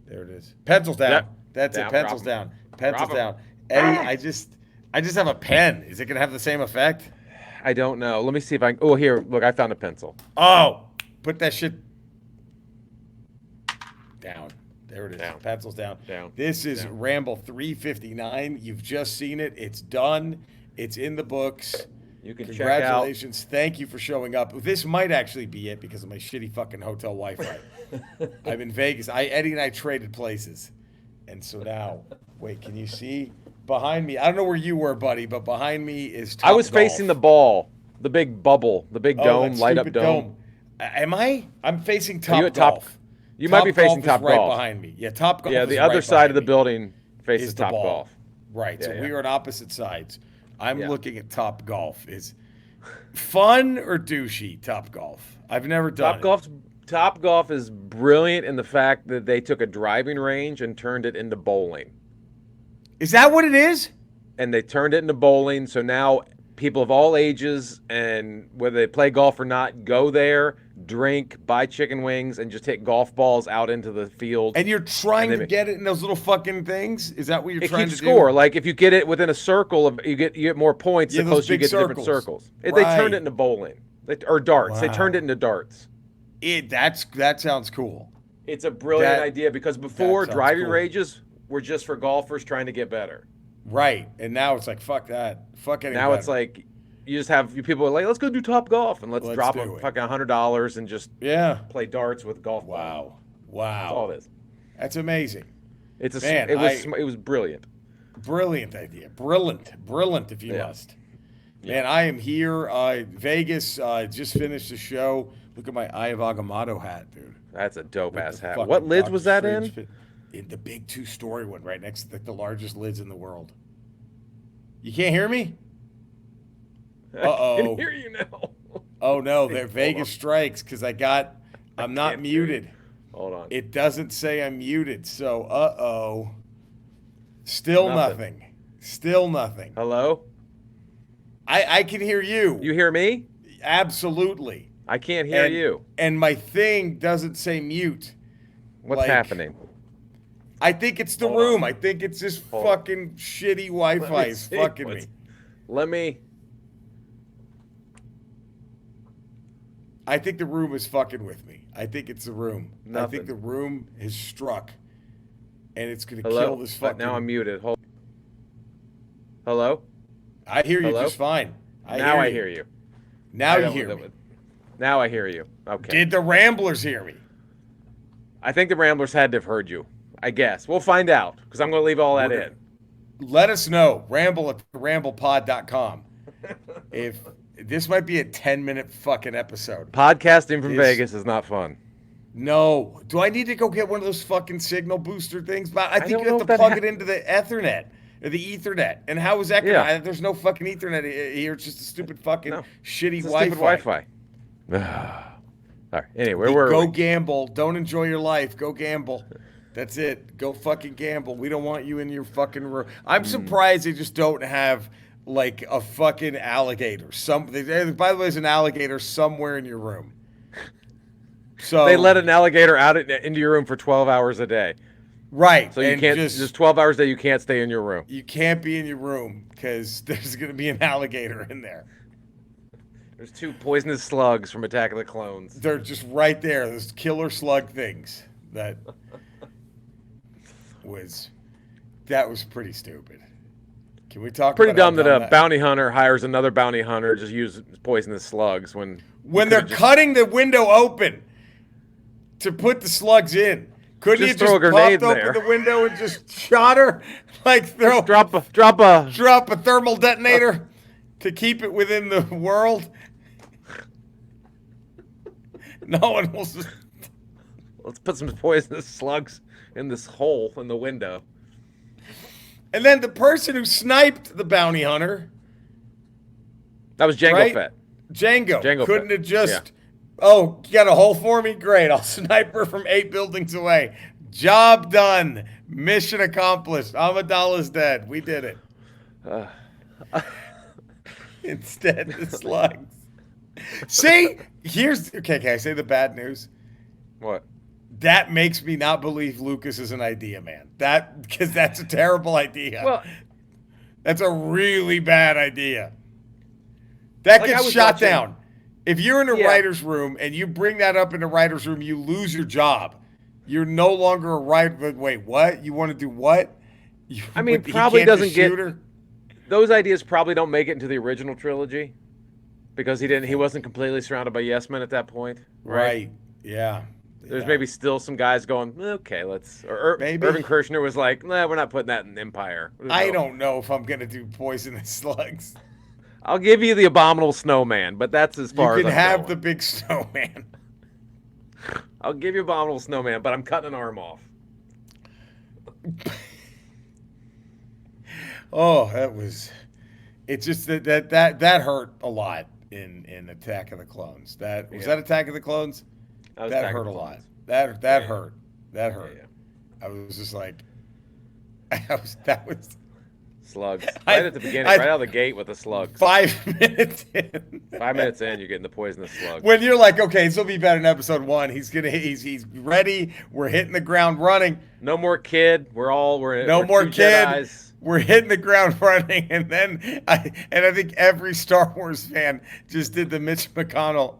There it is. Pencils down. Yep. That's it. Down. Pencils Drop 'em. down. Pencils Drop 'em. down. Eddie, I just have a pen. Is it gonna have the same effect? I don't know. Let me see if I. Oh, here. Look, I found a pencil. Oh, put that shit down. There it is. Down. Pencils down. Down. This is Down. Ramble 359. You've just seen it. It's done. It's in the books. You can check out. Congratulations. Thank you for showing up. This might actually be it because of my shitty fucking hotel Wi-Fi. I'm in Vegas. Eddie and I traded places. And so now, wait, can you see behind me? I don't know where you were, buddy, but behind me is Top I was Golf. facing the ball, the big bubble, the big dome, that light up stupid dome. Am I? I'm facing Are Top you at Top? Golf. You might be facing Golf Top is right Golf. behind me. Yeah, Top Golf. Yeah, is the right other side of the behind me. building faces Is the Top ball. Golf. Right. Yeah, So yeah. we are on opposite sides. I'm Yeah. looking at Top Golf. Is fun or douchey? Top Golf. I've never done Top Golf is brilliant in the fact that they took a driving range and turned it into bowling. Is that what it is? And they turned it into bowling, so now people of all ages and whether they play golf or not go there, drink, buy chicken wings, and just hit golf balls out into the field. And you're trying And to they- get it in those little fucking things? Is that what you're It trying keeps to score. do? Like if you get it within a circle of you get more points Yeah, the those closer you big get to different circles. circles. They Right. turned it into bowling. Or darts. They Wow. turned it into darts. That sounds cool. It's a brilliant That- idea because before sounds driving cool. ranges were just for golfers trying to get better. Right. And now it's like, fuck that. Fuck any Now it's better. like you just have people are like, let's go do Top Golf and let's drop do a it. fucking $100 and just Yeah. play darts with golf balls. Wow. That's all Wow. it is. That's amazing. It's a Man, it was brilliant. Brilliant idea. Brilliant if you Yeah. must. Man, I am here. Vegas, just finished the show. Look at my Eye of Agamotto hat, dude. That's a dope With ass the hat. fucking What lids Dr. was that Strange in? fit- In the big 2-story one right next to the largest lids in the world. You can't hear me? I Uh-oh. can hear you now. Oh no, Hold they're on. Vegas strikes because I'm not can't hear you. muted. Hold on. It doesn't say I'm muted, so uh-oh. Still Nothing. nothing. Still nothing. Hello? I can hear you. You hear me? Absolutely. I can't hear and, you. And my thing doesn't say mute. What's like- happening? I think it's the Hold room. on. I think it's this Hold on. fucking shitty Let Wi-Fi me is see fucking what's- me. Let me. I think the room is fucking with me. I think it's the room. I Nothing. think the room has struck. And it's going to Hello? kill this But fucking... now I'm muted. Hold. Hello? I hear you Hello? just fine. Now I hear you. Now I you don't- hear me. Now I hear you. Okay. Did the Ramblers hear me? I think the Ramblers had to have heard you. I guess. We'll find out because I'm going to leave all that We're in. Let us know. Ramble at ramblepod.com. If this might be a 10-minute fucking episode. Podcasting from This- Vegas is not fun. No. Do I need to go get one of those fucking signal booster things? But I think don't you know have if to that plug ha- it into the Ethernet or the Ethernet. And how is that going Yeah. to... There's no fucking Ethernet here. It's just a stupid fucking No. shitty It's a Wi-Fi. stupid Wi-Fi. All right. Anyway, where were Go we? gamble. Don't enjoy your life. Go gamble. That's it. Go fucking gamble. We don't want you in your fucking room. I'm surprised they just don't have like a fucking alligator. By the way, there's an alligator somewhere in your room. So They let an alligator out into your room for 12 hours a day. right. So you and can't just 12 hours a day you can't stay in your room. you can't be in your room because there's gonna be an alligator in there. There's 2 poisonous slugs from Attack of the Clones. They're just right there. Those killer slug things that was pretty stupid. Can we talk Pretty about how dumb that a that- bounty hunter hires another bounty hunter to just use poisonous slugs when they're just cutting the window open to put the slugs in? Couldn't Just you throw just a grenade popped in open there. the window and just shot her? Like drop a drop a thermal detonator to keep it within the world? No one will. let's put some poisonous slugs in this hole in the window. And then the person who sniped the bounty hunter, That was Jango Right? Fett. Django, Jango couldn't Fett. have just, oh, you got a hole for me? Great. I'll snipe her from 8 buildings away. Job done. Mission accomplished. Amidala's dead. We did it. Instead, the slugs. See? Okay, can I say the bad news? What? That makes me not believe Lucas is an idea man. Because that's a terrible idea. Well, that's a really bad idea. That Like, I gets was shot watching- down. If you're in a Yeah. writer's room and you bring that up in a writer's room, you lose your job. You're no longer a writer. Wait, what? You want to do what? I mean, he probably can't doesn't just get- shoot her? those ideas probably don't make it into the original trilogy because he wasn't completely surrounded by yes men at that point, right? Right. Yeah. There's Yeah. maybe still some guys going, okay, let's. Or Maybe. Irvin Kershner was like, nah, we're not putting that in Empire. I No. don't know if I'm gonna do poisonous slugs. I'll give you the abominable snowman, but that's as You far can as I'm have going. the big snowman. I'll give you abominable snowman, but I'm cutting an arm off. Oh, that was. It's just that hurt a lot in Attack of the Clones. That was Yeah. that Attack of the Clones. was That Attack of hurt the a lot. Clones. That Yeah. hurt. That hurt. Yeah. I was just like, that was Slugs. I- Right at the beginning, I- right out of the gate with the slugs. 5 minutes in. 5 minutes in, you're getting the poisonous slug. When you're like, okay, this will be better in episode 1. He's ready. We're hitting the ground running. No more kid. We're No more two kid. Jedis. We're hitting the ground running, and then I think every Star Wars fan just did the Mitch McConnell.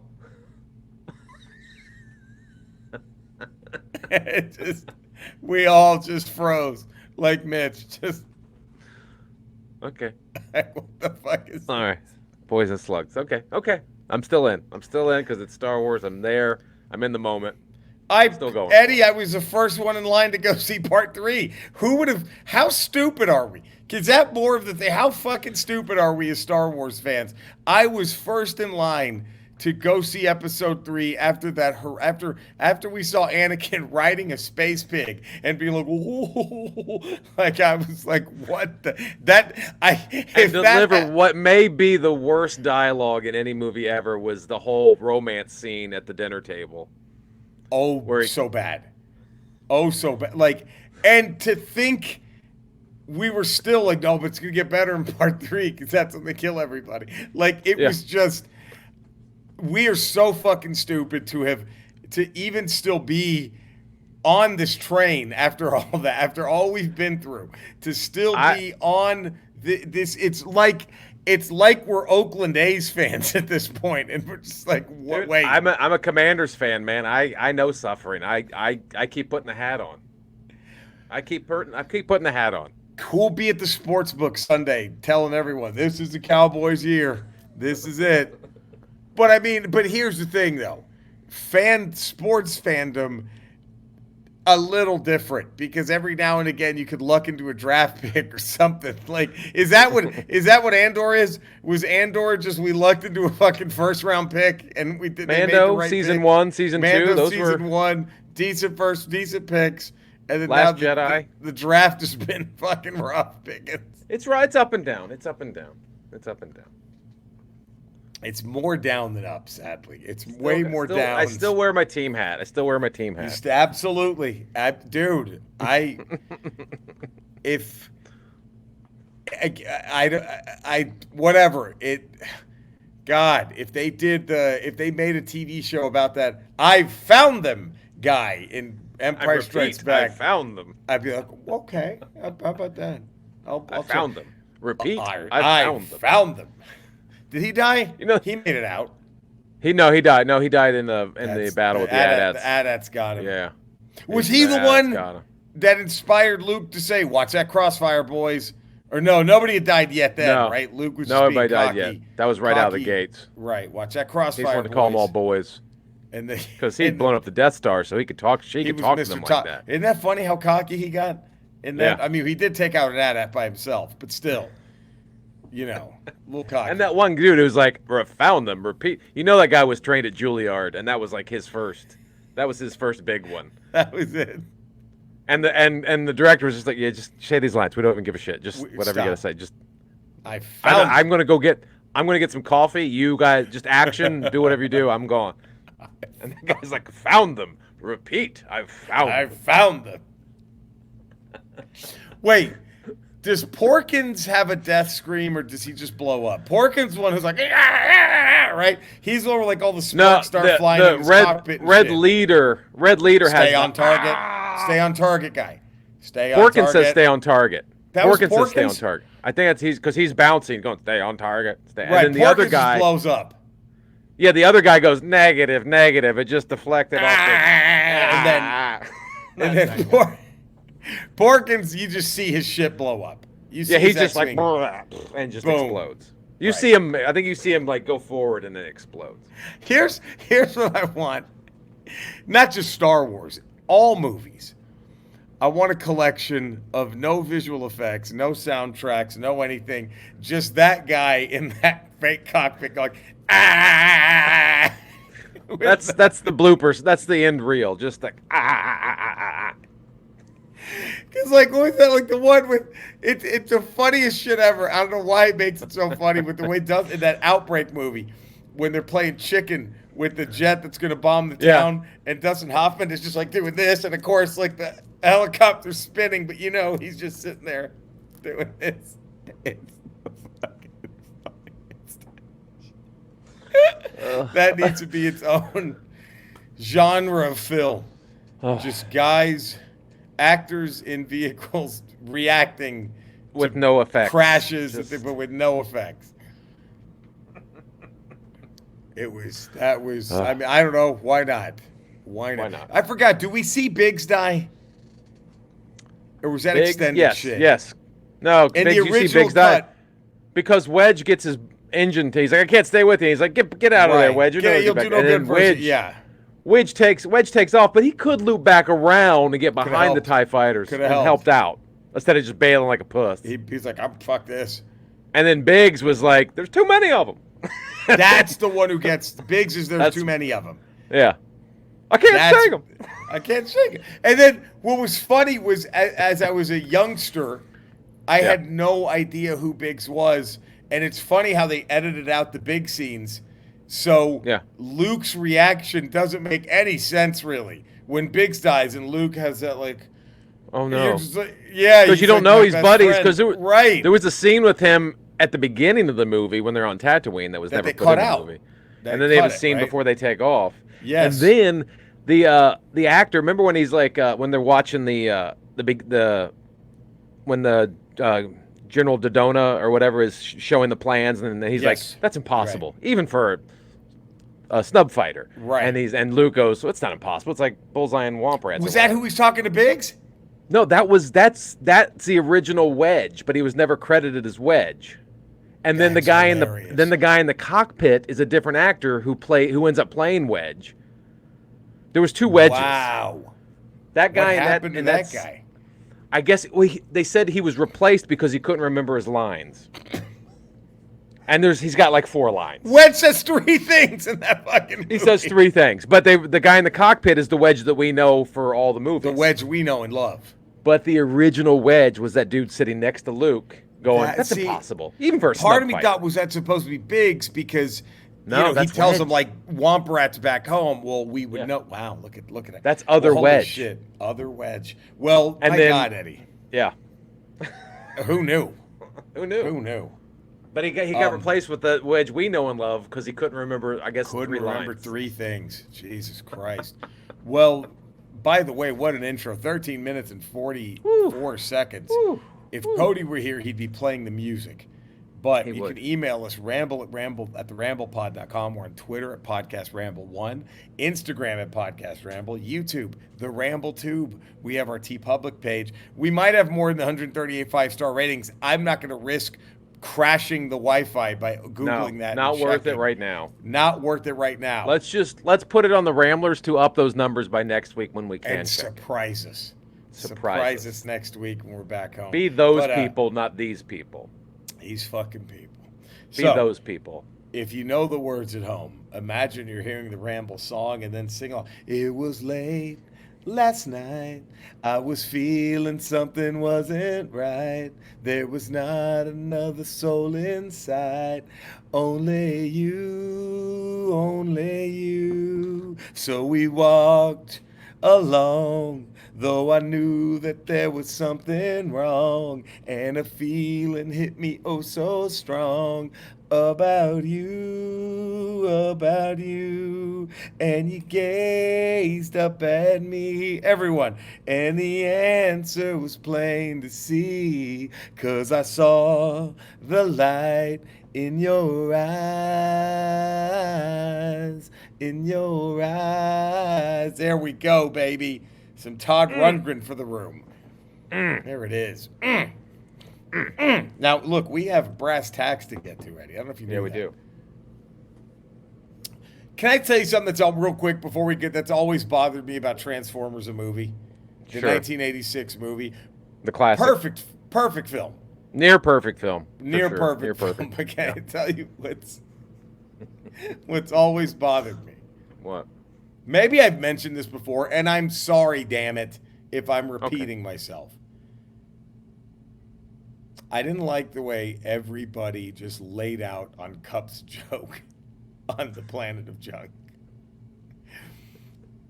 We all just froze like Mitch. Just Okay. like, what the fuck is? All right. Poison slugs. Okay. I'm still in because it's Star Wars. I'm there. I'm in the moment. Still going. Eddie, I was the first one in line to go see part 3. Who would have? How stupid are we? Is that more of the thing? How fucking stupid are we as Star Wars fans? I was first in line to go see episode 3 after that. After we saw Anakin riding a space pig and being like, "Whoa," like I was like, what the And deliver what may be the worst dialogue in any movie ever was the whole romance scene at the dinner table. Oh, so bad. Oh, so bad. Like, and to think we were still like, no, but it's going to get better in part 3 because that's when they kill everybody. Like, it Yeah. was just, we are so fucking stupid to even still be on this train after all that, after all we've been through, to still be on this. It's like we're Oakland A's fans at this point, and we're just like, what? Dude, Wait, I'm a Commanders fan, man. I know suffering. I keep putting the hat on. I keep putting the hat on. Who'll be at the sports book Sunday telling everyone this is the Cowboys' year. This is it. But I mean, here's the thing though. Sports fandom a little different because every now and again you could luck into a draft pick or something. Like, is that what Andor is? Was Andor just we lucked into a fucking first round pick and we did they made the Mando right season pick? 1, season 2, Mando those season were 1, decent picks. And then Last now Jedi. the draft has been fucking rough pickings. It's right. It's up and down. It's up and down. It's up and down. It's more down than up, sadly. It's way more Still- down. I still wear my team hat. Absolutely. Dude, if I whatever it, God, if they made a TV show about that, I found them guy in Empire Strikes Back, I found them. I'd be like, okay, how about that? I found them. Repeat. I I found them. Did he die? You know- he made it out. He died. No, he died in the battle with the AT-ATs. The AT-ATs got him. Yeah. Was he the AT-ATs one got him. that inspired Luke to say, "Watch that crossfire, boys"? Or no, nobody had died yet then, No. right? Luke was No, just everybody being died cocky. yet. That was right out of the Cocky. gates. Right. Watch that He crossfire, just wanted to call them all boys And because he'd blown up the Death Star, so he could talk. He could was talk to Mr. them Top. like that. Isn't that funny how cocky he got? In that, Yeah. I mean, he did take out an AT-AT by himself, but still, a little cocky. And that one dude who was like, found them. Repeat. You know that guy was trained at Juilliard, and that was like his first. That was his first big one. That was it. And the director was just like, yeah, just say these lines. We don't even give a shit. Just whatever Stop. you gotta say. Just I found. I'm gonna get some coffee. You guys just action. Do whatever you do. I'm gone. And the guy's like, found them. Repeat. I found I them. found them. Wait, Does Porkins have a death scream, or does he just blow up? Porkins the one who's like, right? He's the one where like all the sparks start flying in his cockpit and red shit. leader has Stay on target. Stay on target, guy. Stay on Porkins target. says stay on target. That was Porkins says stay on Porkins? target. I think that's because he's bouncing, going stay on target. Stay. Right, And then the Porkins other guy just blows up. Yeah, the other guy goes negative. It just deflected off And then Porkins, you just see his shit blow up. You see yeah, he's his just like X-Wing. and just Boom. explodes. You see him. I think you see him like go forward and then it explodes. Here's what I want. Not just Star Wars, all movies. I want a collection of no visual effects, no soundtracks, no anything. Just that guy in that fake cockpit going, ah. That's the bloopers. That's the end reel. Just like Because like what was that? Like the one with it's the funniest shit ever. I don't know why it makes it so funny, but the way it does in that Outbreak movie when they're playing chicken with the jet that's going to bomb the town, and Dustin Hoffman is just like doing this, and of course like the helicopter's spinning, but you know he's just sitting there doing this. It's the fucking funniest. That needs to be its own genre of film. Just guys, actors in vehicles reacting with no effects, crashes, but with no effects. That was. I mean, I don't know. Why not? Why not? I forgot. Do we see Biggs die? Or was that extended shit? Yes. No, in Biggs, the original you see Biggs cut, die because Wedge gets his engine. He's like, I can't stay with you. He's like, get out of there, Wedge. You'll do no good for us. Yeah. Wedge takes off, but he could loop back around and get behind the TIE fighters and helped out instead of just bailing like a puss. He's like, fuck this. And then Biggs was like, there's too many of them. That's the one who gets Biggs. There's too many of them. Yeah, I can't shake them. I can't shake it. And then what was funny was as I was a youngster, I had no idea who Biggs was, and it's funny how they edited out the big scenes. So Luke's reaction doesn't make any sense really when Biggs dies, and Luke has that like, oh no, because you don't know he's buddies. Because there was a scene with him at the beginning of the movie when they're on Tatooine that was never put in the movie, and then they have a scene before they take off. Yes, and then the actor. Remember when he's like when they're watching when the General Dodona or whatever is showing the plans, and then he's like, "That's impossible, even for a snub fighter." Right. And Luke goes, "Well, it's not impossible. It's like Bullseye and Womp Rats." Was that who he's talking to, Biggs? No, that's the original Wedge, but he was never credited as Wedge. And then the guy in the cockpit is a different actor who ends up playing Wedge. There was two Wedges. Wow. That guy what happened to that guy? I guess they said he was replaced because he couldn't remember his lines. And he's got like 4 lines. Wedge says 3 things in that fucking movie. He says 3 things. But the guy in the cockpit is the Wedge that we know for all the movies. The Wedge we know and love. But the original Wedge was that dude sitting next to Luke going, that's impossible. Even for a part of me fight. thought, was that supposed to be Biggs? Because he tells Wedge. him like Womp Rats back home. Well, we would know. Wow, look at that. That's other holy Wedge. Shit, other Wedge. Well, and my God, Eddie. Yeah. Who knew? Who knew? Who knew? But he got replaced with the Wedge we know and love because he couldn't remember, I guess, 3 lines. 3 things. Jesus Christ. Well, by the way, what an intro. 13 minutes and 44 seconds. If Cody were here, he'd be playing the music. But you can email us, ramble@theramblepod.com. We're on Twitter at PodcastRamble1, Instagram at PodcastRamble, YouTube, The Ramble Tube. We have our TeePublic page. We might have more than 138 5-star ratings. I'm not going to risk crashing the Wi-Fi by Googling that. Not worth it right now. Not worth it right now. Let's put it on the Ramblers to up those numbers by next week when we can. And surprise us. Surprise us next week when we're back home. Be those people, not these people. These fucking people. Be those people. If you know the words at home, imagine you're hearing the Ramble song and then sing along. It was late last night. I was feeling something wasn't right. There was not another soul inside. Only you, only you. So we walked along Though I knew that there was something wrong, and a feeling hit me oh so strong about you, and you gazed up at me, everyone, and the answer was plain to see, 'cause I saw the light in your eyes, in your eyes. There we go, baby. Some Todd Rundgren for the room. There it is. Now, look, we have brass tacks to get to, Eddie. I don't know if you knew Yeah, we that. do. Can I tell you something that's real quick before we get? That's always bothered me about Transformers, a movie, the Sure. 1986 movie. The classic. Perfect film. Near perfect film. for Near sure. perfect. Near film. perfect. But can I tell you what's always bothered me? What? Maybe I've mentioned this before, and I'm sorry, damn it, if I'm repeating myself. I didn't like the way everybody just laid out on Cup's joke on the Planet of Junk.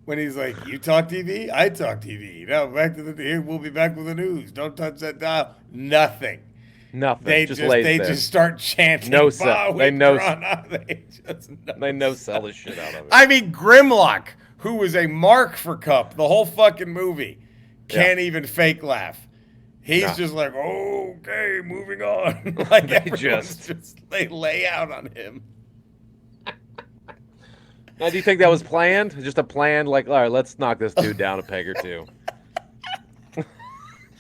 When he's like, "You talk TV, I talk TV. Now back to here. We'll be back with the news. Don't touch that dial." Nothing. Nothing. They just just lays they there. just start chanting. No sell. They no. They They no sell the shit out of it. I mean, Grimlock, who was a mark for Cup the whole fucking movie, can't even fake laugh. He's just like, okay, moving on. Like they lay out on him. Now, do you think that was planned? Just a plan, like, all right, let's knock this dude down a peg or two.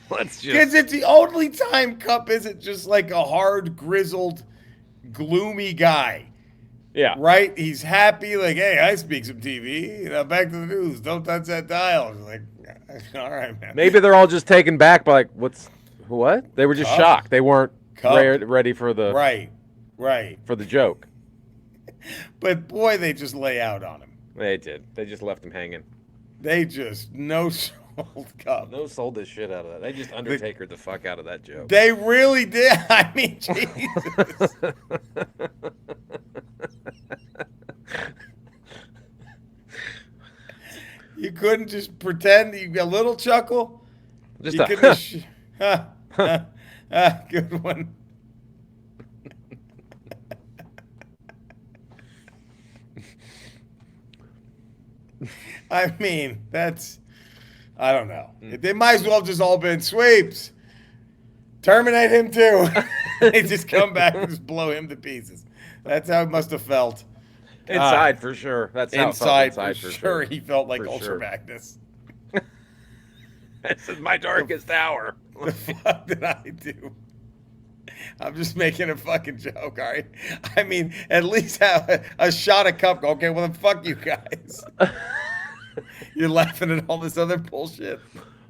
Let's just. Because it's the only time Cup isn't just like a hard, grizzled, gloomy guy. Yeah. Right? He's happy, like, hey, I speak some TV. Back to the news. Don't touch that dial. It's like, all right, man. Maybe they're all just taken back by, like, what? They were just shocked. They weren't ready for the right for the joke. But boy, they just lay out on him. They did. They just left him hanging. They just no-sold Cup. No sold this shit out of that. They just Undertaker the fuck out of that joke. They really did. I mean, Jesus. You couldn't just pretend you got a little chuckle. Just good one. I mean, I don't know. They might as well have just all been sweeps. Terminate him too. They just come back and just blow him to pieces. That's how it must have felt. Inside for sure. That's how inside, it felt inside for sure. He felt like For Ultra sure. Magnus. This is my darkest hour. The fuck did I do? I'm just making a fucking joke, all right? I mean, at least have a shot of Cup. Okay, well, then fuck you guys. You're laughing at all this other bullshit.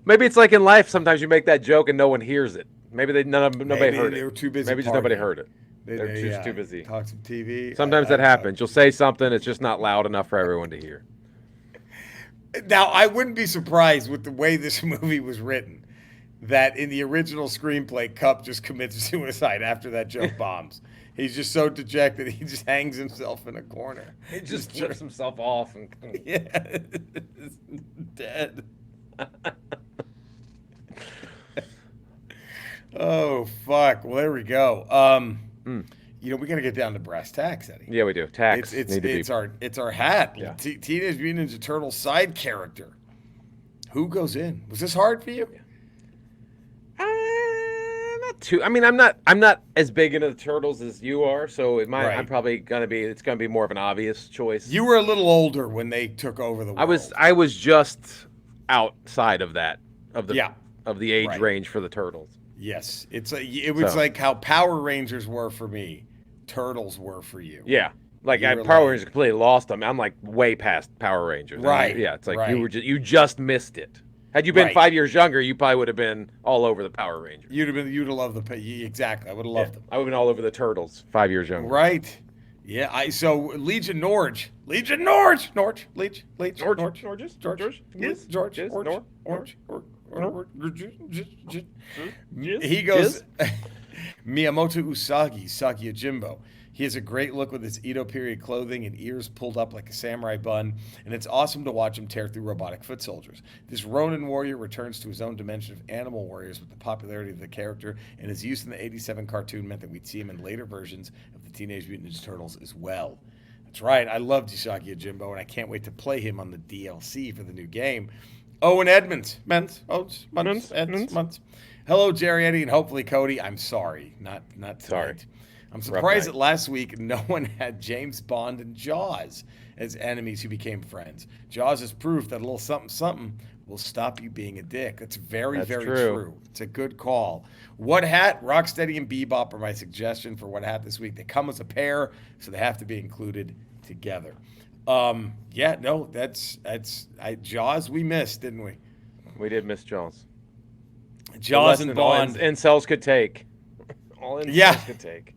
Maybe it's like in life. Sometimes you make that joke and no one hears it. Maybe nobody heard it. They were too busy. Maybe just partying. nobody heard it. They're They just too busy. Talk some TV. Sometimes that happens. You'll say something, it's just not loud enough for everyone to hear. Now, I wouldn't be surprised with the way this movie was written that in the original screenplay, Cup just commits suicide after that joke bombs. He's just so dejected, he just hangs himself in a corner. He just jerks himself off and Yeah, dead. Oh, fuck. Well, there we go. We got to get down to brass tacks, Eddie. yeah, we do. Tax. It's our hat. Yeah. Teenage Mutant Ninja Turtle side character. Who goes in? Was this hard for you? Not too. I mean, I'm not as big into the Turtles as you are, so Right. I'm probably gonna be. It's gonna be more of an obvious choice. You were a little older when they took over the world. I was just outside of that of the age Right. range for the Turtles. Yes, it was like how Power Rangers were for me, Turtles were for you. Yeah. Like You were Power like- Rangers completely lost them. I'm like way past Power Rangers. Right, Yeah, it's like right. you just missed it. Had you been Right. 5 years younger, you probably would have been all over the Power Rangers. You'd have loved exactly. I would have loved them. I would have been all over the Turtles 5 years younger. Right. Yeah. So Legion Norge, Leech, George, he goes. Miyamoto Usagi, Usagi Yojimbo. He has a great look with his Edo period clothing and ears pulled up like a samurai bun, and it's awesome to watch him tear through robotic foot soldiers. This Ronin warrior returns to his own dimension of animal warriors with the popularity of the character, and his use in the 87 cartoon meant that we'd see him in later versions of the Teenage Mutant Ninja Turtles as well. That's right, I loved Usagi Yojimbo, and I can't wait to play him on the DLC for the new game. Owen Edmonds. Months. Hello, Jerry, Eddie, and hopefully Cody. I'm sorry. Not tonight. Sorry. I'm surprised that last week no one had James Bond and Jaws as enemies who became friends. Jaws is proof that a little something something will stop you being a dick. That's very true. It's a good call. What Hat, Rocksteady, and Bebop are my suggestion for What Hat this week. They come as a pair, so they have to be included together. Jaws we missed, didn't we? We did miss Jaws. Jaws and Bond. Incels could take. All incels could take.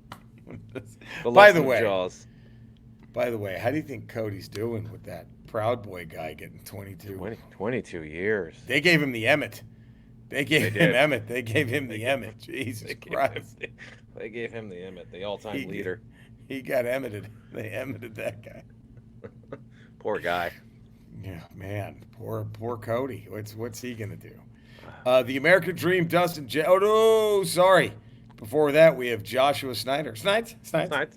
By the way, how do you think Cody's doing with that Proud Boy guy getting 22 years? They gave him the Emmett. They gave him Emmett. Jesus Christ. They gave him the Emmett, the all-time leader. He got Emmetted. They Emmetted that guy. Poor guy. Yeah, man. Poor Cody. What's he gonna do? The American Dream, Dustin J. Oh no, sorry. Before that, we have Joshua Snyder. Josh Snyder.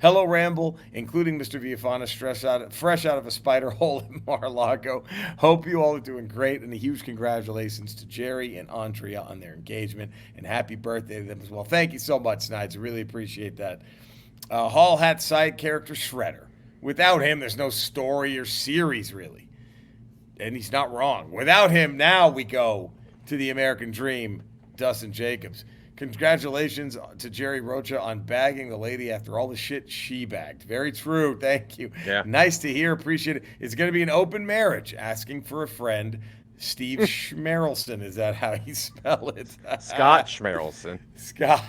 Hello, Ramble, including Mr. Viafana, fresh out of a spider hole in Mar-a-Lago. Hope you all are doing great, and a huge congratulations to Jerry and Andrea on their engagement, and happy birthday to them as well. Thank you so much, Snyder. Really appreciate that. HOF Hat side character Shredder. Without him, there's no story or series, really. And he's not wrong. Without him, now we go to the American Dream, Dustin Jacobs. Congratulations to Jerry Rocha on bagging the lady after all the shit she bagged. Very true. Thank you. Yeah. Nice to hear. Appreciate it. It's going to be an open marriage. Asking for a friend. Steve Schmerelson. Is that how you spell it? Scott Schmerelson. It's a Scott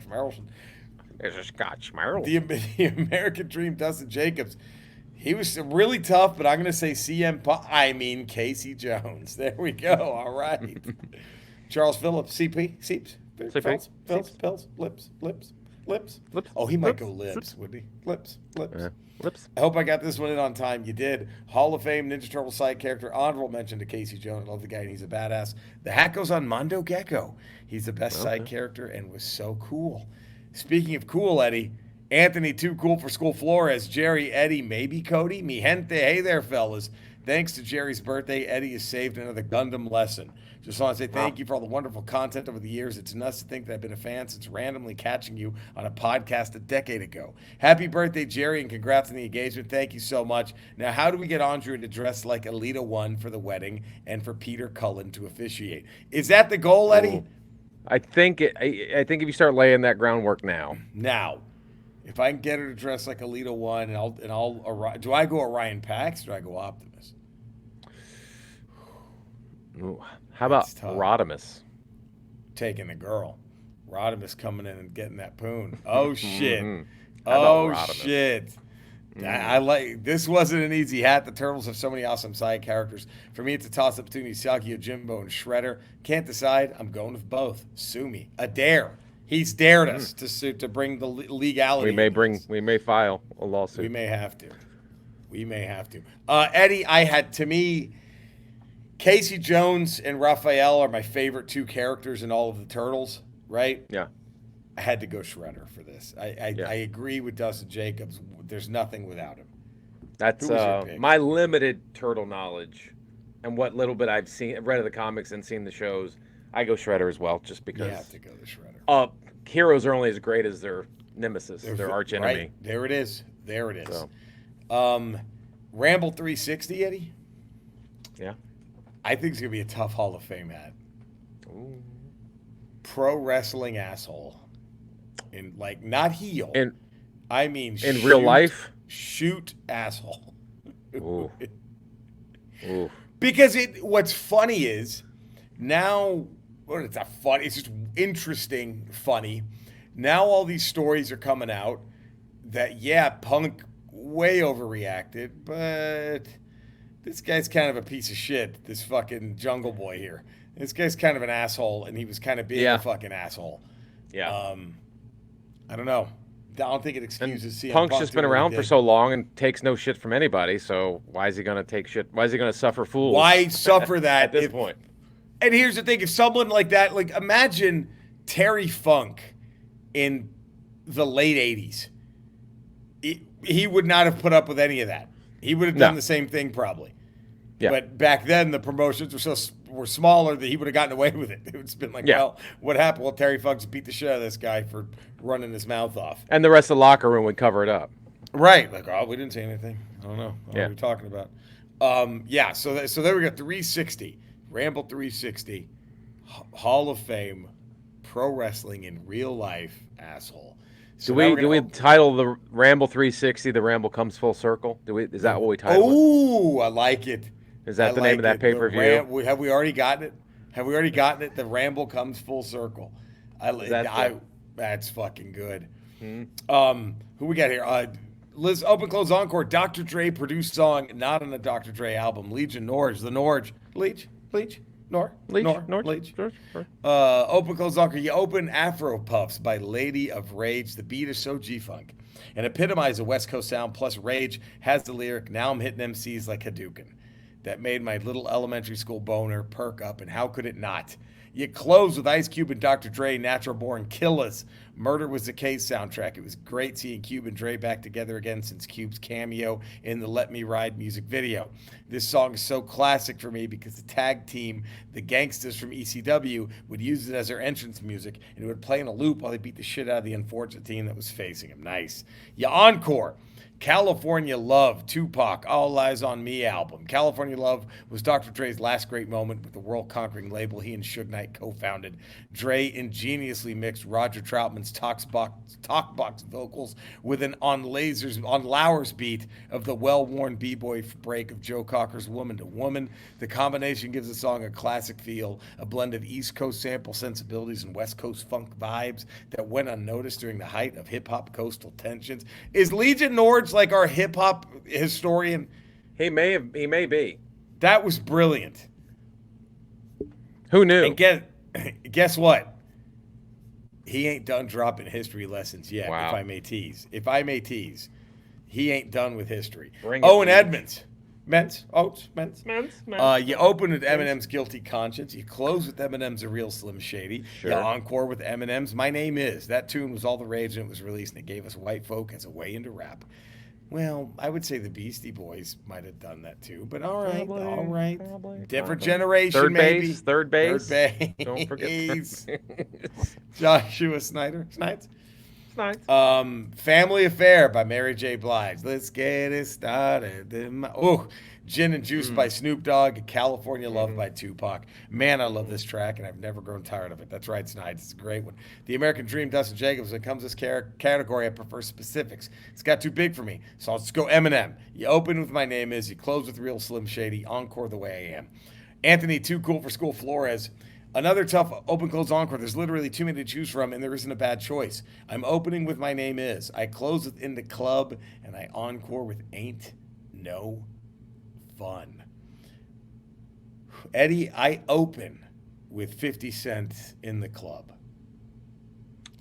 Schmerelson. It's a Scott Schmerelson. The American Dream, Dustin Jacobs. He was really tough, but I'm going to say Casey Jones. There we go. All right. Charles Phillips, Seeps, Pills, Lips. Oh, he might go Lips, would he? Lips. Lips. I hope I got this one in on time. You did. Hall of Fame Ninja Turtle side character, honorable mention to Casey Jones. I love the guy, and he's a badass. The hat goes on Mondo Gecko. He's the best side character and was so cool. Speaking of cool, Eddie, Anthony, too cool for school Flores. Jerry, Eddie, maybe Cody. Mi gente. Hey there, fellas. Thanks to Jerry's birthday, Eddie has saved another Gundam lesson. Just want to say thank you for all the wonderful content over the years. It's nuts to think that I've been a fan since randomly catching you on a podcast a decade ago. Happy birthday, Jerry, and congrats on the engagement. Thank you so much. Now, how do we get Andrea to dress like Alita 1 for the wedding and for Peter Cullen to officiate? Is that the goal, Eddie? I think if you start laying that groundwork now. Now, if I can get her to dress like Alita 1, do I go Orion Pax or do I go Optimus? Ooh. How about Rodimus? Taking the girl. Rodimus coming in and getting that poon. Oh, shit. Shit. I like this. Wasn't an easy hat. The Turtles have so many awesome side characters. For me, it's a toss-up between Usagi Yojimbo and Shredder. Can't decide. I'm going with both. Sue me. A dare. He's dared us to bring the legality. We may file a lawsuit. We may have to. Eddie, to me, Casey Jones and Raphael are my favorite two characters in all of the Turtles, right? Yeah. I had to go Shredder for this. I agree with Dustin Jacobs. There's nothing without him. That's my limited Turtle knowledge and what little bit I've read of the comics and seen the shows. I go Shredder as well, just because. You have to go to Shredder. Heroes are only as great as their nemesis, their arch enemy. Right. There it is. So. Ramble 360, Eddie? Yeah. I think it's going to be a tough Hall of Fame hat. Ooh. Pro wrestling asshole. Not heel. I mean, in real life? Shoot asshole. Ooh. Ooh. Because what's funny is, now, it's not funny, it's just interesting, funny. Now all these stories are coming out that, Punk way overreacted, but this guy's kind of a piece of shit. This fucking Jungle Boy here. This guy's kind of an asshole, and he was kind of being a fucking asshole. Yeah. I don't know. I don't think it excuses CM Punk's Punk just been doing what he around for did. so long and takes no shit from anybody. So why is he gonna take shit? Why is he gonna suffer fools? Why suffer that at this point? And here's the thing: if someone like that, like imagine Terry Funk in the late '80s, he would not have put up with any of that. He would have done the same thing probably. Yeah. But back then the promotions were smaller that he would have gotten away with it. It would have been like, well, what happened? Well, Terry Funk's beat the shit out of this guy for running his mouth off. And the rest of the locker room would cover it up. Right. Like, oh, we didn't say anything. I don't know. What are we talking about? So there we go. 360. Ramble 360. Hall of Fame. Pro wrestling in real life. Asshole. So do we title the Ramble 360 The Ramble Comes Full Circle? Is that what we title it? Oh, I like it. Is that the name of that pay-per-view? Have we already gotten it? Have we already gotten it? The Ramble Comes Full Circle. That's fucking good. Who we got here? Liz, open, close, encore. Dr. Dre produced song, not on the Dr. Dre album. Legion Norge. The Norge. Leech. Open, close, encore. You open Afro Puffs by Lady of Rage. The beat is so G-Funk. And epitomize a West Coast sound, plus Rage has the lyric, now I'm hitting MCs like Hadouken. That made my little elementary school boner perk up, and how could it not? You close with Ice Cube and Dr. Dre, Natural Born Killers. Murder Was the Case soundtrack. It was great seeing Cube and Dre back together again since Cube's cameo in the Let Me Ride music video. This song is so classic for me because the tag team, the Gangsters from ECW, would use it as their entrance music, and it would play in a loop while they beat the shit out of the unfortunate team that was facing him. Nice. You encore. California Love, Tupac, All Eyes on Me album. California Love was Dr. Dre's last great moment with the world-conquering label he and Suge Knight co-founded. Dre ingeniously mixed Roger Troutman's talkbox vocals with an on Lauer's beat of the well-worn b-boy break of Joe Cocker's Woman to Woman. The combination gives the song a classic feel, a blend of East Coast sample sensibilities and West Coast funk vibes that went unnoticed during the height of hip-hop coastal tensions. Is Legion Norge like our hip-hop historian? He may be. That was brilliant. Who knew? And guess what? He ain't done dropping history lessons yet. Wow. If I may tease, he ain't done with history. And Edmonds. Men's. Men's. You open with Eminem's Guilty Conscience. You close with Eminem's A Real Slim Shady. Sure. You encore with Eminem's My Name Is. That tune was all the rage when it was released, and it gave us white folk as a way into rap. Well, I would say the Beastie Boys might have done that too, but all right. Probably. Different generation, Third maybe. base. Third base. Don't forget. Joshua Snides. Family Affair by Mary J. Blige. Let's get it started. Gin and Juice by Snoop Dogg. California Love by Tupac. Man, I love this track, and I've never grown tired of it. That's right, Snides. It's a great one. The American Dream, Dustin Jacobs. When it comes to this category, I prefer specifics. It's got too big for me, so I'll just go Eminem. You open with My Name Is. You close with Real Slim Shady. Encore The Way I Am. Anthony, Too Cool for School, Flores. Another tough open-close encore. There's literally too many to choose from, and there isn't a bad choice. I'm opening with My Name Is. I close with In the Club, and I encore with Ain't No Fun. Eddie, I open with 50 Cent In the Club.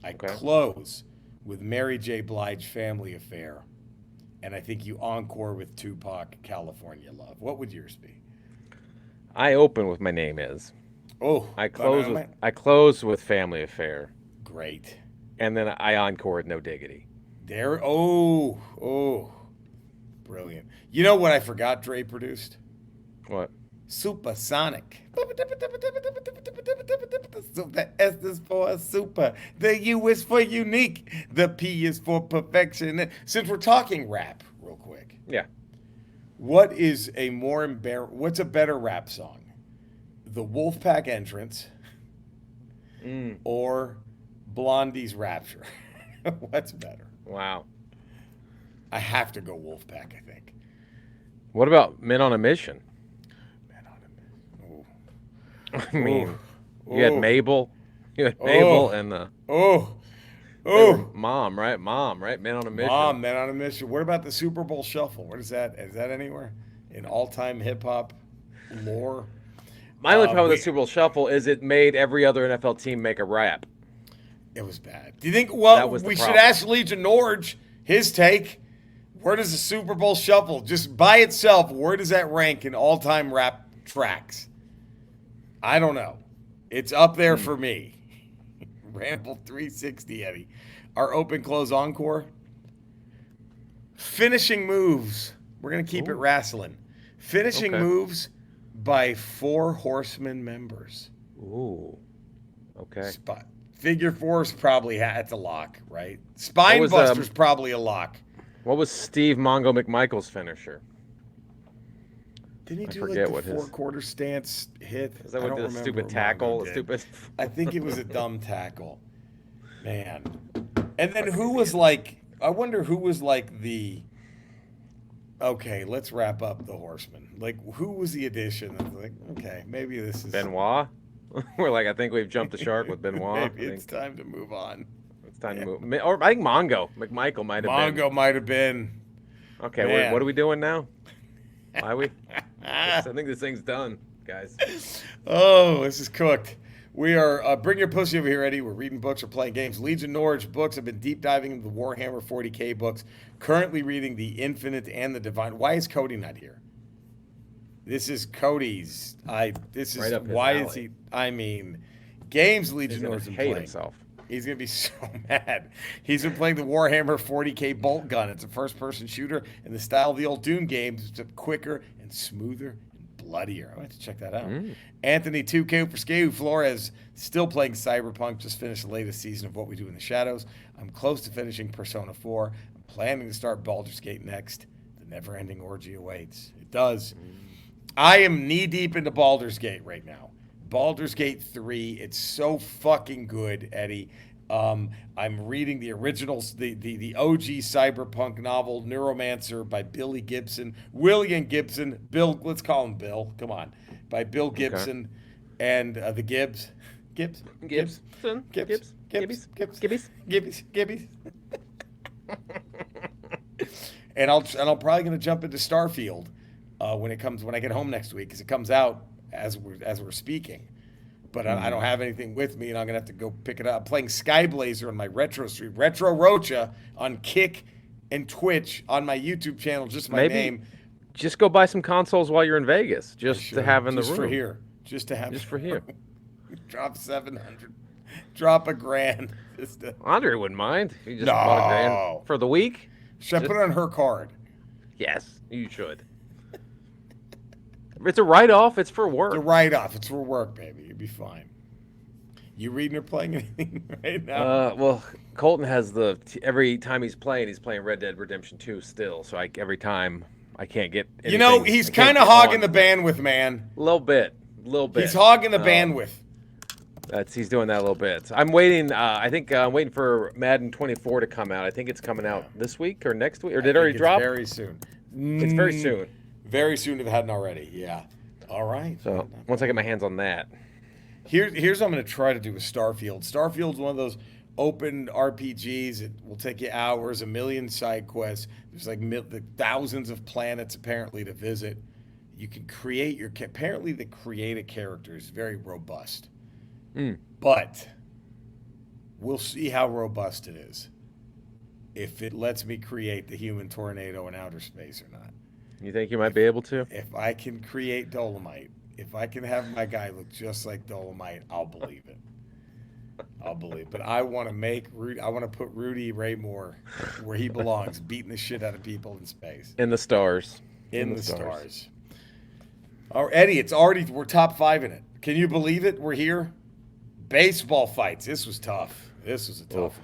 I close with Mary J. Blige, Family Affair. And I think you encore with Tupac, California Love. What would yours be? I open with My Name Is. Oh, I close with Family Affair. Great. And then I encore with No Diggity. Brilliant. You know what I forgot Dre produced? What? Supersonic. The S is for super. The U is for unique. The P is for perfection. Since we're talking rap, real quick. Yeah. What's a better rap song? The Wolfpack Entrance or Blondie's Rapture? What's better? Wow. I have to go Wolfpack, I think. What about Men on a Mission? I mean, you had Mabel. You had Mabel and Mom, right? Men on a Mission. Men on a Mission. What about the Super Bowl Shuffle? What is that? Is that anywhere? in all-time hip-hop lore. My only problem with the Super Bowl Shuffle is it made every other NFL team make a rap. It was bad. Do you think, well, was the we should problem. ask Legion Norge his take. Where does the Super Bowl Shuffle, just by itself, where does that rank in all-time rap tracks? I don't know. It's up there for me. Ramble 360, Eddie. Our open-close encore. Finishing moves. We're going to keep it wrestling. Finishing moves by 4 Horsemen members. Ooh. Okay. Figure 4's probably, it's a lock, right? Spinebuster's probably a lock. What was Steve Mongo McMichael's finisher? Didn't he do like the 4-quarter stance hit? Is that what the stupid tackle? I think it was a dumb tackle. Man. And then who was like, I wonder who was like the, okay, let's wrap up the Horsemen. Like, who was the addition? I was like, okay, maybe this is. Benoit? We're like, I think we've jumped the shark with Benoit. Maybe it's time to move on. It's time to move. Or I think Mongo McMichael might have been. Mongo might have been. Okay, what are we doing now? Are we? I think this thing's done, guys. Oh, this is cooked. We are, bring your pussy over here, Eddie. We're reading books or playing games. Legion Norwich books. I've been deep diving into the Warhammer 40K books. Currently reading The Infinite and the Divine. Why is Cody not here? This is Cody's. This is right up his why alley. is he? I mean, games Legion Norwich been hate playing. himself. He's gonna be so mad. He's been playing the Warhammer 40K bolt gun. It's a first-person shooter in the style of the old Dune games, except quicker and smoother and bloodier. I have to check that out. Anthony 2K for Skeu Flores still playing Cyberpunk. Just finished the latest season of What We Do in the Shadows. I'm close to finishing Persona 4. I'm planning to start Baldur's Gate next. The never-ending orgy awaits. It does. I am knee-deep into Baldur's Gate right now. Baldur's Gate 3, it's so fucking good, Eddie. I'm reading the originals, the OG cyberpunk novel, Neuromancer by William Gibson, Bill, let's call him Bill, come on, by Bill Gibson and the Gibbs. And I'm probably going to jump into Starfield when I get home next week, because it comes out as we're speaking. But I don't have anything with me, and I'm going to have to go pick it up. I'm playing Skyblazer on my Retro stream. Retro Rocha on Kick and Twitch on my YouTube channel, just my name. Just go buy some consoles while you're in Vegas, just to have in the room. Just for here. Just to have. Just for here. Drop 700. Drop $1,000. Andre wouldn't mind. You just bought $1,000 for the week. Should I put it on her card? Yes, you should. It's a write-off. It's for work. It's a write-off. It's for work, baby. You'll be fine. You reading or playing anything right now? Well, Colton has every time he's playing Red Dead Redemption 2 still. So every time I can't get anything. You know, he's kind of hogging the bandwidth, man. A little bit. He's hogging the bandwidth. He's doing that a little bit. I'm waiting. I think I'm waiting for Madden 24 to come out. I think it's coming out this week or next week. Or did it already drop? Very soon. It's very soon. Very soon if it hadn't already. Yeah. All right. So once I get my hands on that. Here's what I'm going to try to do with Starfield. Starfield's one of those open RPGs. It will take you hours, a million side quests. There's like thousands of planets apparently to visit. You can create apparently the creative character is very robust. But we'll see how robust it is. If it lets me create the human tornado in outer space or not. You think you might be able to? If I can create Dolomite, if I can have my guy look just like Dolomite, I'll believe it. But I want to put Rudy Ray Moore where he belongs, beating the shit out of people in space. In the stars. In the stars. Oh, Eddie, we're top 5 in it. Can you believe it? We're here. Baseball fights. This was tough. This was a tough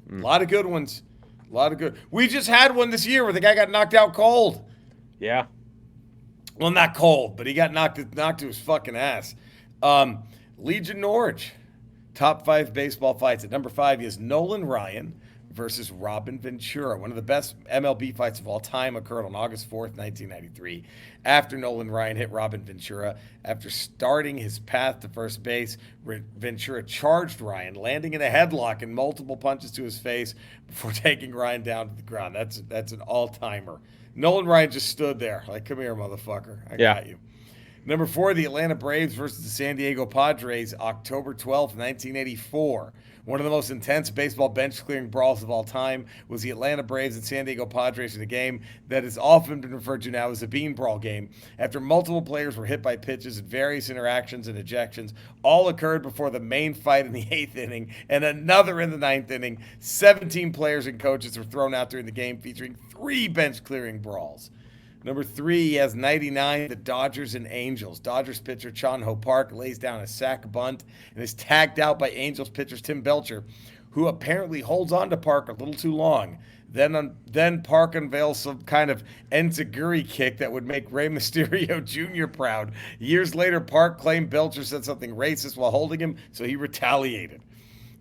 one. A lot of good ones. We just had one this year where the guy got knocked out cold. Yeah. Well, not cold, but he got knocked to his fucking ass. Legion Norwich. Top 5 baseball fights. At number 5 is Nolan Ryan versus Robin Ventura. One of the best MLB fights of all time occurred on August 4th, 1993. After Nolan Ryan hit Robin Ventura, after starting his path to first base, Ventura charged Ryan, landing in a headlock and multiple punches to his face before taking Ryan down to the ground. That's an all-timer. Nolan Ryan just stood there like, come here, motherfucker. I got you. Number 4, the Atlanta Braves versus the San Diego Padres, October 12th, 1984. One of the most intense baseball bench-clearing brawls of all time was the Atlanta Braves and San Diego Padres in a game that has often been referred to now as the Bean Brawl game. After multiple players were hit by pitches and various interactions and ejections, all occurred before the main fight in the 8th inning and another in the 9th inning. 17 players and coaches were thrown out during the game, featuring 3 bench-clearing brawls. Number 3, he has 99, the Dodgers and Angels. Dodgers pitcher Chan Ho Park lays down a sac bunt and is tagged out by Angels pitcher Tim Belcher, who apparently holds on to Park a little too long. Then Park unveils some kind of enziguri kick that would make Rey Mysterio Jr. proud. Years later, Park claimed Belcher said something racist while holding him, so he retaliated.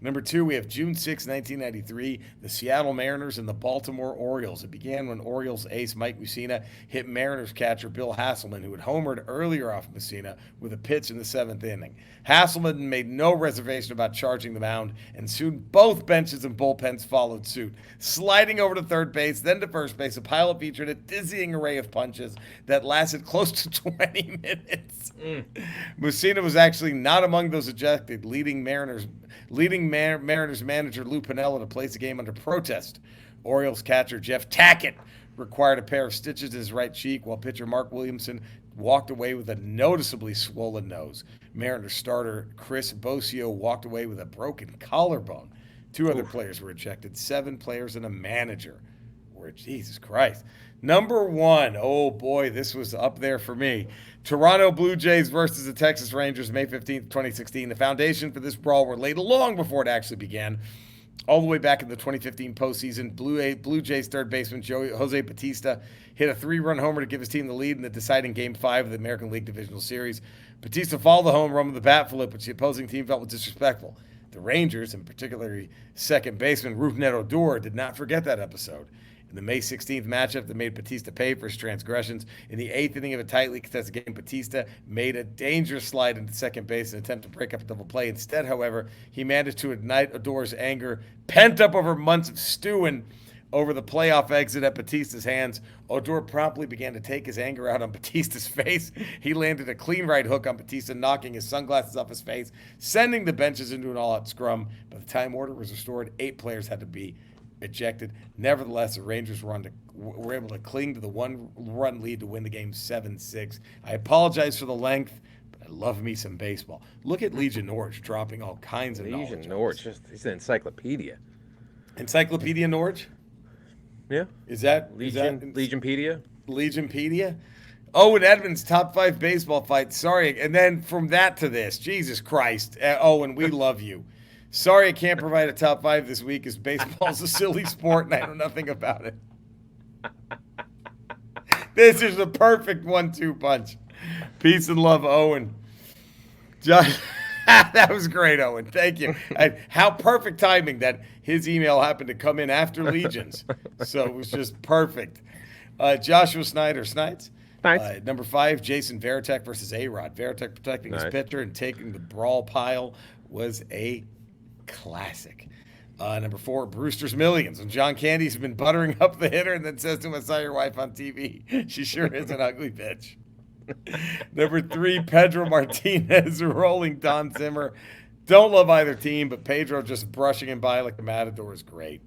Number 2, we have June 6, 1993, the Seattle Mariners and the Baltimore Orioles. It began when Orioles ace Mike Mussina hit Mariners catcher Bill Hasselman, who had homered earlier off Mussina, with a pitch in the 7th inning. Hasselman made no reservation about charging the mound, and soon both benches and bullpens followed suit. Sliding over to third base, then to first base, the pilot featured a dizzying array of punches that lasted close to 20 minutes. Mussina was actually not among those ejected, leading Mariners manager Lou Piniella to place the game under protest. Orioles catcher Jeff Tackett required a pair of stitches in his right cheek, while pitcher Mark Williamson walked away with a noticeably swollen nose. Mariners starter Chris Bosio walked away with a broken collarbone. 2 other players were ejected. 7 players and a manager were, Jesus Christ. Number 1, oh boy, this was up there for me. Toronto Blue Jays versus the Texas Rangers, May 15th, 2016. The foundation for this brawl were laid long before it actually began. All the way back in the 2015 postseason, Blue Jays third baseman Jose Bautista hit a 3-run homer to give his team the lead in the deciding Game 5 of the American League Divisional Series. Bautista followed the home run with a bat flip, which the opposing team felt was disrespectful. The Rangers, and particularly second baseman Rougned Odor, did not forget that episode. In the May 16th matchup that made Bautista pay for his transgressions, in the 8th inning of a tightly contested game, Bautista made a dangerous slide into second base in an attempt to break up a double play. Instead, however, he managed to ignite Odor's anger, pent up over months of stewing over the playoff exit at Bautista's hands. Odor promptly began to take his anger out on Bautista's face. He landed a clean right hook on Bautista, knocking his sunglasses off his face, sending the benches into an all-out scrum. By the time order was restored, 8 players had to be ejected. Nevertheless, the Rangers were able to cling to the 1-run lead to win the game 7-6. I apologize for the length, but I love me some baseball. Look at Legion Norwich dropping all kinds of knowledge. Legion Norwich, he's an encyclopedia. Encyclopedia Norwich? Yeah. Is that Legionpedia? Legionpedia? Owen Edmonds, top 5 baseball fight. Sorry. And then from that to this, Jesus Christ. Owen, we love you. Sorry I can't provide a top 5 this week, as baseball's a silly sport and I know nothing about it. This is the perfect 1-2 punch. Peace and love, Owen. Josh, that was great, Owen. Thank you. How perfect timing that his email happened to come in after Legion's. So it was just perfect. Joshua Snides. Nice. Number 5, Jason Varitek versus A-Rod. Varitek protecting his pitcher and taking the brawl pile was a classic. Number 4, Brewster's Millions. When John Candy's been buttering up the hitter and then says to him, I saw your wife on TV. She sure is an ugly bitch. Number 3, Pedro Martinez rolling Don Zimmer. Don't love either team, but Pedro just brushing him by like a matador is great.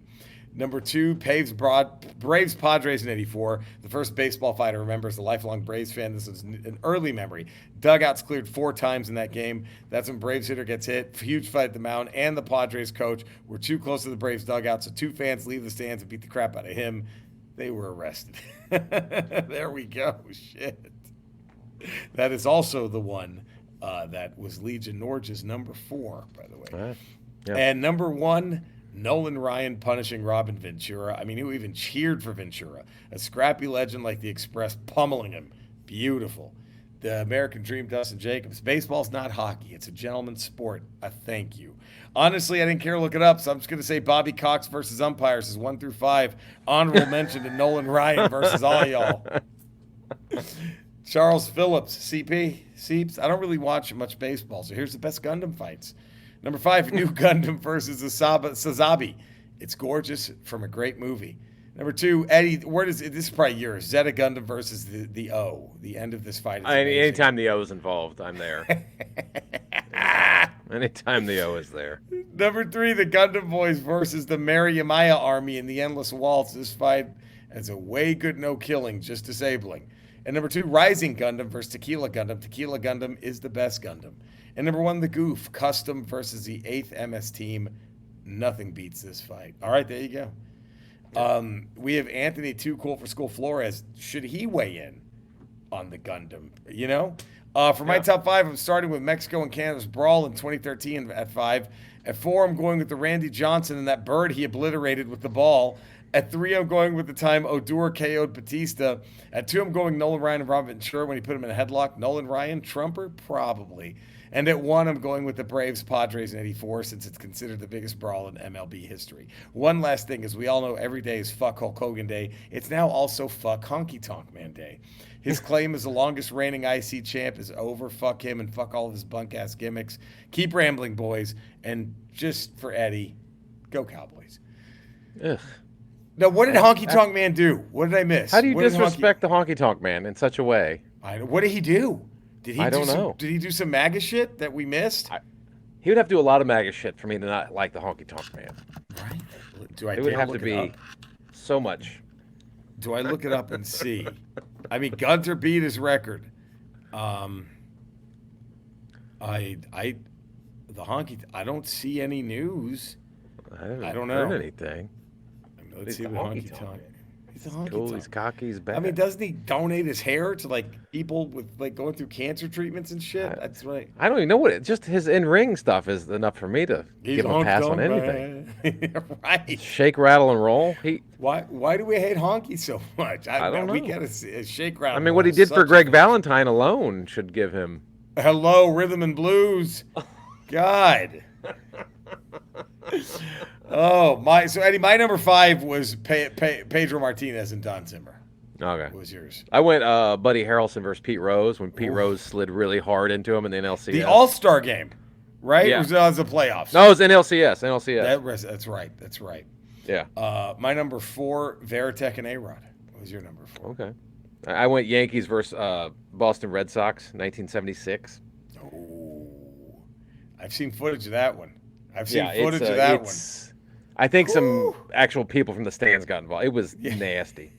Number 2, Braves Padres in '84. The first baseball fight I remember as a lifelong Braves fan. This is an early memory. Dugouts cleared 4 times in that game. That's when Braves hitter gets hit. Huge fight at the mound, and the Padres coach were too close to the Braves dugout, so 2 fans leave the stands and beat the crap out of him. They were arrested. There we go. Shit. That is also the one that was Legion Norwich's number 4, by the way. Yeah. And number 1, Nolan Ryan punishing Robin Ventura. I mean, who even cheered for Ventura? A scrappy legend like the Express pummeling him. Beautiful. The American Dream, Dustin Jacobs. Baseball's not hockey. It's a gentleman's sport. Thank you. Honestly, I didn't care to look it up, so I'm just going to say Bobby Cox versus umpires is 1 through 5. Honorable mention to Nolan Ryan versus all y'all. Charles Phillips, CP, Seeps. I don't really watch much baseball, so here's the best Gundam fights. Number 5, New Gundam versus Sazabi. It's gorgeous from a great movie. Number 2, Eddie. Where does this is probably yours? Zeta Gundam versus the O. The end of this fight is amazing. Anytime the O is involved, I'm there. Anytime the O is there. Number 3, the Gundam Boys versus the Mariamaya Army in the Endless Waltz. This fight has a way good no killing, just disabling. And number 2, Rising Gundam versus Tequila Gundam. Tequila Gundam is the best Gundam. And number 1, the Goof Custom versus the 8th MS Team. Nothing beats this fight. All right, there you go. We have Anthony Too Cool for School Flores. Should he weigh in on the Gundam? You know? For my top 5, I'm starting with Mexico and Canada's brawl in 2013 at 5. At 4, I'm going with the Randy Johnson and that bird he obliterated with the ball. At 3, I'm going with the time Odor KO'd Batista. At 2, I'm going Nolan Ryan and Robin Ventura when he put him in a headlock. Nolan Ryan, Trumper? Probably. And at 1, I'm going with the Braves Padres in '84 since it's considered the biggest brawl in MLB history. One last thing, as we all know, every day is Fuck Hulk Hogan Day. It's now also Fuck Honky Tonk Man Day. His claim as the longest reigning IC champ is over. Fuck him and fuck all of his bunk-ass gimmicks. Keep rambling, boys. And just for Eddie, go Cowboys. Ugh. Now, what did Honky Tonk Man do? What did I miss? How do you disrespect the Honky Tonk Man in such a way? What did he do? I don't know. Did he do some MAGA shit that we missed? He would have to do a lot of MAGA shit for me to not like the Honky Tonk Man. Right? It would have to be so much. Do I look it up and see? I mean, Gunter beat his record. The Honky. I don't see any news. I don't know anything. Let's see what Honky Tonk. He's a honky cool. tonk. He's cocky. He's bad. I mean, doesn't he donate his hair to like people with like going through cancer treatments and shit? That's right. I don't even know what just his in-ring stuff is enough for me to give him a pass on anything. Right. Shake, rattle, and roll. Why do we hate Honky so much? I don't know. We gotta shake, rattle. I mean, what he did for Greg Valentine alone should give him. Hello, rhythm and blues. God. Oh my! So Eddie, my number 5 was Pedro Martinez and Don Zimmer. Okay. What was yours? I went Buddy Harrelson versus Pete Rose when Pete Rose slid really hard into him in the NLCS. The All-Star game, right? Yeah. It was the playoffs. No, it was NLCS. That's right. Yeah. My number 4, Veritek and A-Rod. What was your number 4? Okay. I went Yankees versus Boston Red Sox, 1976. Oh, I've seen footage of that one. I've seen Yeah, footage of that one. I think some actual people from the stands got involved. It was nasty.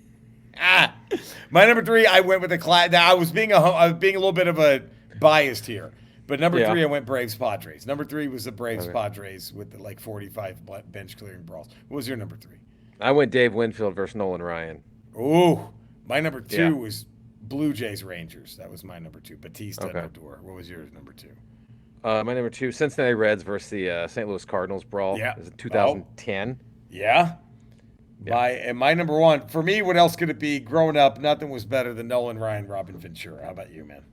My number 3, I went with the class. Now I was being a little bit of a biased here, but number 3, I went Braves Padres. Number 3 was the Braves Padres with the 45 bench clearing brawls. What was your number 3? I went Dave Winfield versus Nolan Ryan. Ooh, my number 2 was Blue Jays Rangers. That was my number 2. Batista and Odor. What was yours number 2? My number 2, Cincinnati Reds versus the St. Louis Cardinals brawl. Yeah. It was in 2010. Yeah. My number 1, for me, what else could it be? Growing up, nothing was better than Nolan Ryan, Robin Ventura. How about you, man?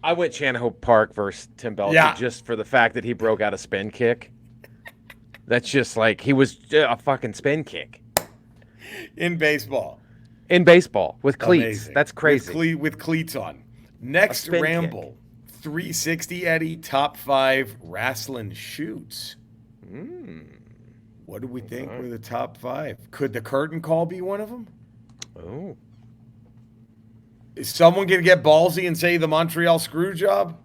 I went Chan-Ho Park versus Tim Belichick just for the fact that he broke out a spin kick. That's just like, he was a fucking spin kick. In baseball. With cleats. Amazing. That's crazy. With cleats on. Next Ramble. Kick. 360 Eddie, top 5 wrestling shoots. What do we think were the top 5? Could the curtain call be one of them? Oh. Is someone going to get ballsy and say the Montreal screw job?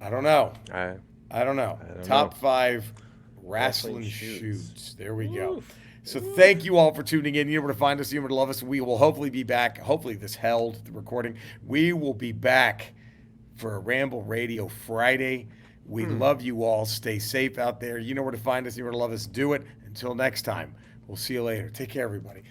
I don't know. I don't know. Top 5 wrestling shoots. There we go. So thank you all for tuning in. You know where to find us. You know where to love us. We will hopefully be back. Hopefully this held, the recording. We will be back for a Ramble Radio Friday. We love you all. Stay safe out there. You know where to find us. You know where to love us. Do it. Until next time. We'll see you later. Take care, everybody.